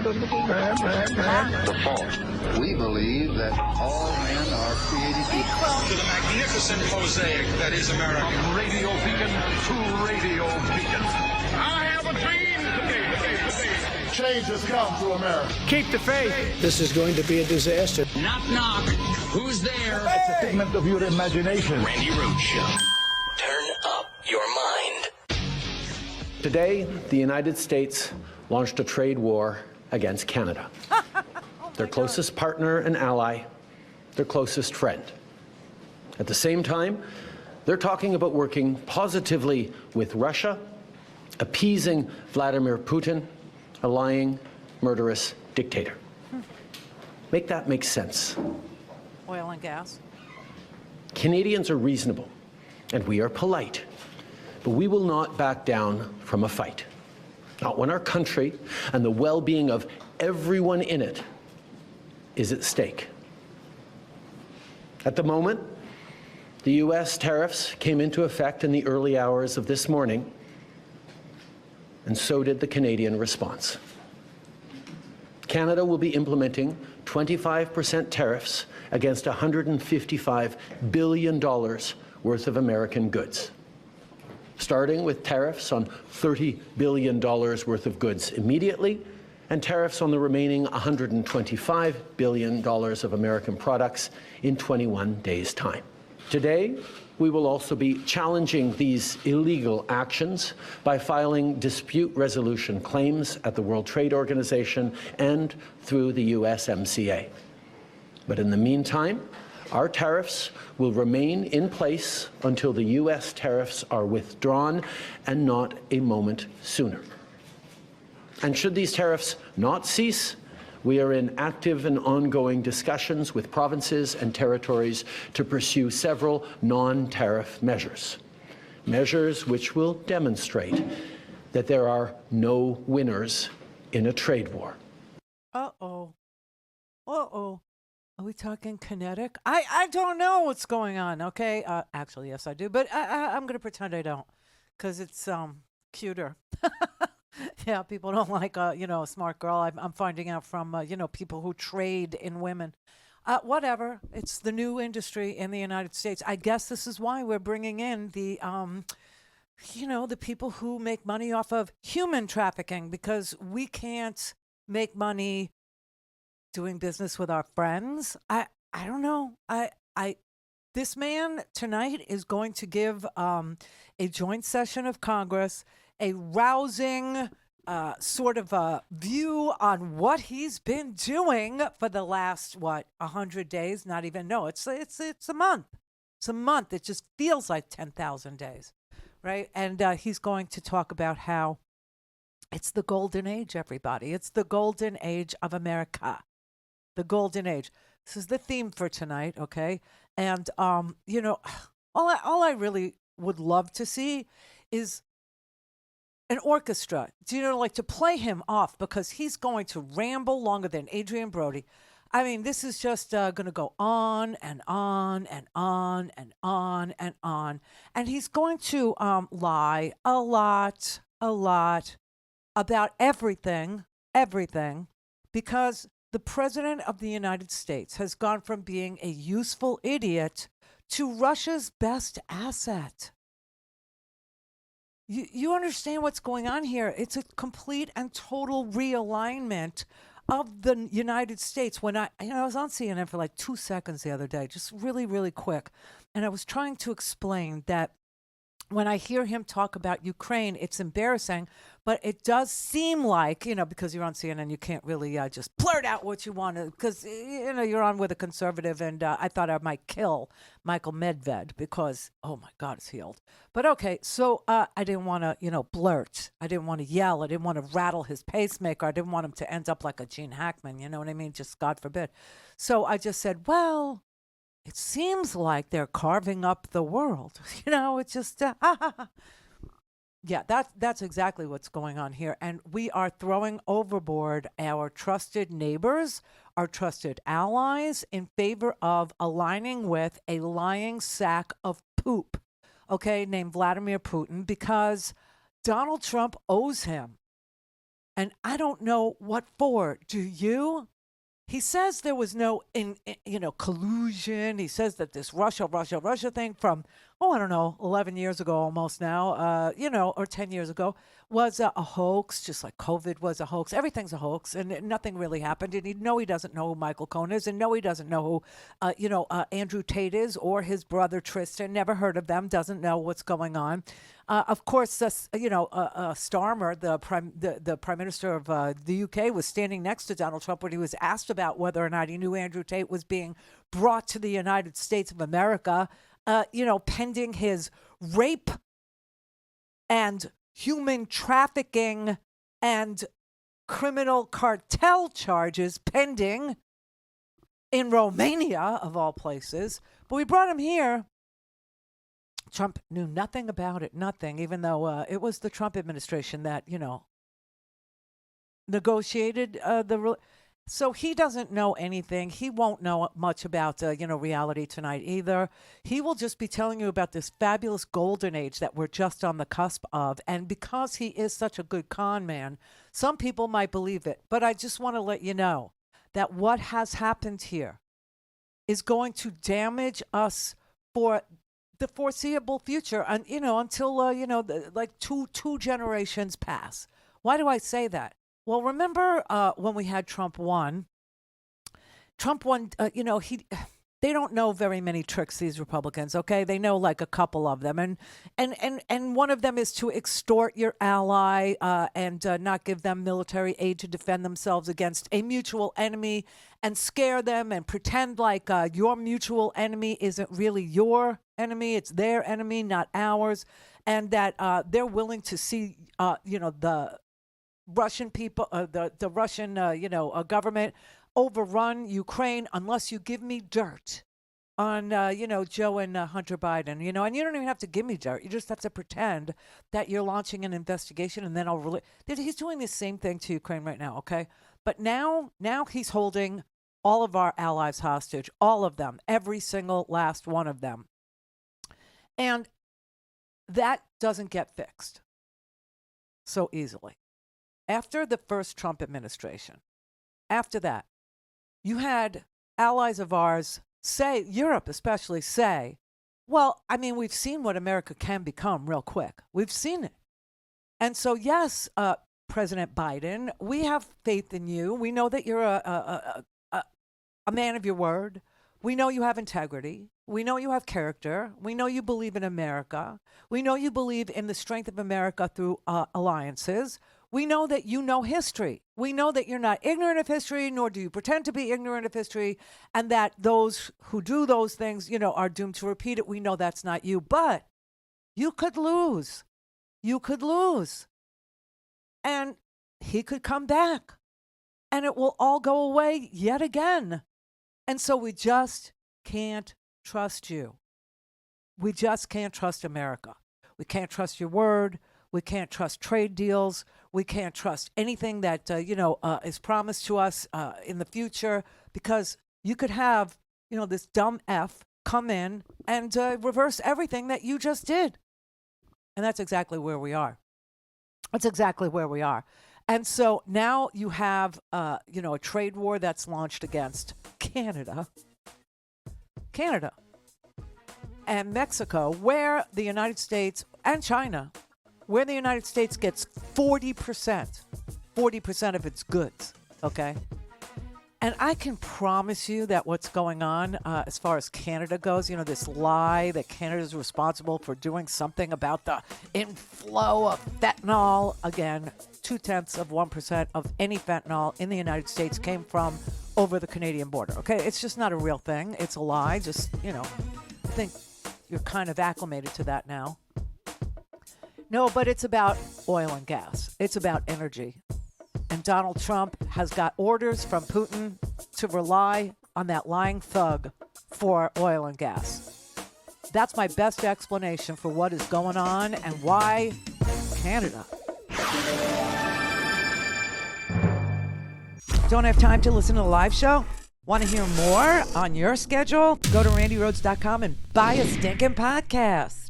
The fault. We believe that all men are created equal. To the magnificent mosaic that is America. From radio beacon to radio beacon. I have a dream today. Change has come to America. Keep the faith. This is going to be a disaster. Knock, knock. Who's there? It's a figment of your imagination. Randi Rhodes Show. Turn up your mind. Today, the United States launched a trade war against Canada. Their closest partner and ally, their closest friend. At the same time, they're talking about working positively with Russia, appeasing Vladimir Putin, a lying, murderous dictator. Make that make sense. Oil and gas. Canadians are reasonable, and we are polite, but we will not back down from a fight. Not when our country and the well-being of everyone in it is at stake. At the moment, the U.S. tariffs came into effect in the early hours of this morning, and so did the Canadian response. Canada will be implementing 25% tariffs against $155 billion worth of American goods, starting with tariffs on $30 billion worth of goods immediately, and tariffs on the remaining $125 billion of American products in 21 days' time. Today, we will also be challenging these illegal actions by filing dispute resolution claims at the World Trade Organization and through the USMCA. But in the meantime, our tariffs will remain in place until the U.S. tariffs are withdrawn, and not a moment sooner. And should these tariffs not cease, we are in active and ongoing discussions with provinces and territories to pursue several non-tariff measures. Measures which will demonstrate that there are no winners in a trade war. Uh-oh. Uh-oh. Are we talking kinetic? I don't know what's going on, okay? Actually, yes, I do, but I'm going to pretend I don't, because it's cuter. Yeah, people don't like, a smart girl. I'm finding out from, people who trade in women. Whatever. It's the new industry in the United States. I guess this is why we're bringing in the, the people who make money off of human trafficking, because we can't make money doing business with our friends. I don't know. This man tonight is going to give a joint session of Congress a rousing sort of a view on what he's been doing for the last 100 days. Not even, no, it's a month. It's a month. It just feels like 10,000 days, right? And he's going to talk about how it's the golden age, everybody. It's the golden age of America. The golden age. This is the theme for tonight, okay? And all I really would love to see is an orchestra, to play him off, because he's going to ramble longer than Adrian Brody. I mean, this is just going to go on and on and on and on and on. And he's going to lie a lot about everything, because the President of the United States has gone from being a useful idiot to Russia's best asset. You understand what's going on here? It's a complete and total realignment of the United States. When I was on CNN for like 2 seconds the other day, just really, really quick. And I was trying to explain that when I hear him talk about Ukraine, it's embarrassing, but it does seem like, because you're on CNN, you can't really just blurt out what you want to, because, you're on with a conservative, and I thought I might kill Michael Medved because, oh my God, it's healed. But okay, so I didn't want to, blurt. I didn't want to yell. I didn't want to rattle his pacemaker. I didn't want him to end up like a Gene Hackman, you know what I mean? Just God forbid. So I just said, well, it seems like they're carving up the world. It's just, yeah, that's exactly what's going on here. And we are throwing overboard our trusted neighbors, our trusted allies, in favor of aligning with a lying sack of poop, okay, named Vladimir Putin, because Donald Trump owes him. And I don't know what for. Do you? He says there was no, collusion. He says that this Russia thing from, I don't know, 11 years ago almost now, or 10 years ago, was a hoax, just like COVID was a hoax. Everything's a hoax, and nothing really happened. And he doesn't know who Michael Cohen is, and no, he doesn't know who, Andrew Tate is or his brother Tristan. Never heard of them, doesn't know what's going on. Of course, Starmer, the prime minister of the UK, was standing next to Donald Trump when he was asked about whether or not he knew Andrew Tate was being brought to the United States of America, pending his rape and human trafficking and criminal cartel charges pending in Romania, of all places. But we brought him here. Trump knew nothing about it, nothing, even though it was the Trump administration that, negotiated so he doesn't know anything. He won't know much about, reality tonight either. He will just be telling you about this fabulous golden age that we're just on the cusp of. And because he is such a good con man, some people might believe it. But I just want to let you know that what has happened here is going to damage us for the foreseeable future, and until like two generations pass. Why do I say that? Well, remember when we had Trump won, they don't know very many tricks, these Republicans, okay? They know like a couple of them. And one of them is to extort your ally and not give them military aid to defend themselves against a mutual enemy and scare them and pretend like your mutual enemy isn't really your enemy. It's their enemy, not ours. And that they're willing to see, the Russian people, the Russian, government overrun Ukraine unless you give me dirt on, Joe and Hunter Biden, and you don't even have to give me dirt. You just have to pretend that you're launching an investigation, and then he's doing the same thing to Ukraine right now, okay? But now he's holding all of our allies hostage, all of them, every single last one of them. And that doesn't get fixed so easily. After the first Trump administration, after that, you had allies of ours say, Europe especially, say, well, I mean, we've seen what America can become real quick. We've seen it. And so, yes, President Biden, we have faith in you. We know that you're a man of your word. We know you have integrity. We know you have character. We know you believe in America. We know you believe in the strength of America through alliances. We know that you know history. We know that you're not ignorant of history, nor do you pretend to be ignorant of history, and that those who do those things, are doomed to repeat it. We know that's not you, but you could lose. You could lose. And he could come back, and it will all go away yet again. And so we just can't trust you. We just can't trust America. We can't trust your word. We can't trust trade deals. We can't trust anything that, is promised to us in the future, because you could have, this dumb F come in and reverse everything that you just did. And that's exactly where we are. That's exactly where we are. And so now you have, a trade war that's launched against Canada, and Mexico, where the United States, and China, where the United States gets 40% of its goods, okay? And I can promise you that what's going on as far as Canada goes, this lie that Canada is responsible for doing something about the inflow of fentanyl. Again, 0.2% of any fentanyl in the United States came from over the Canadian border, okay? It's just not a real thing. It's a lie. Just, I think you're kind of acclimated to that now. No, but it's about oil and gas. It's about energy. And Donald Trump has got orders from Putin to rely on that lying thug for oil and gas. That's my best explanation for what is going on and why Canada. Don't have time to listen to the live show? Want to hear more on your schedule? Go to RandiRhodes.com and buy a stinking podcast.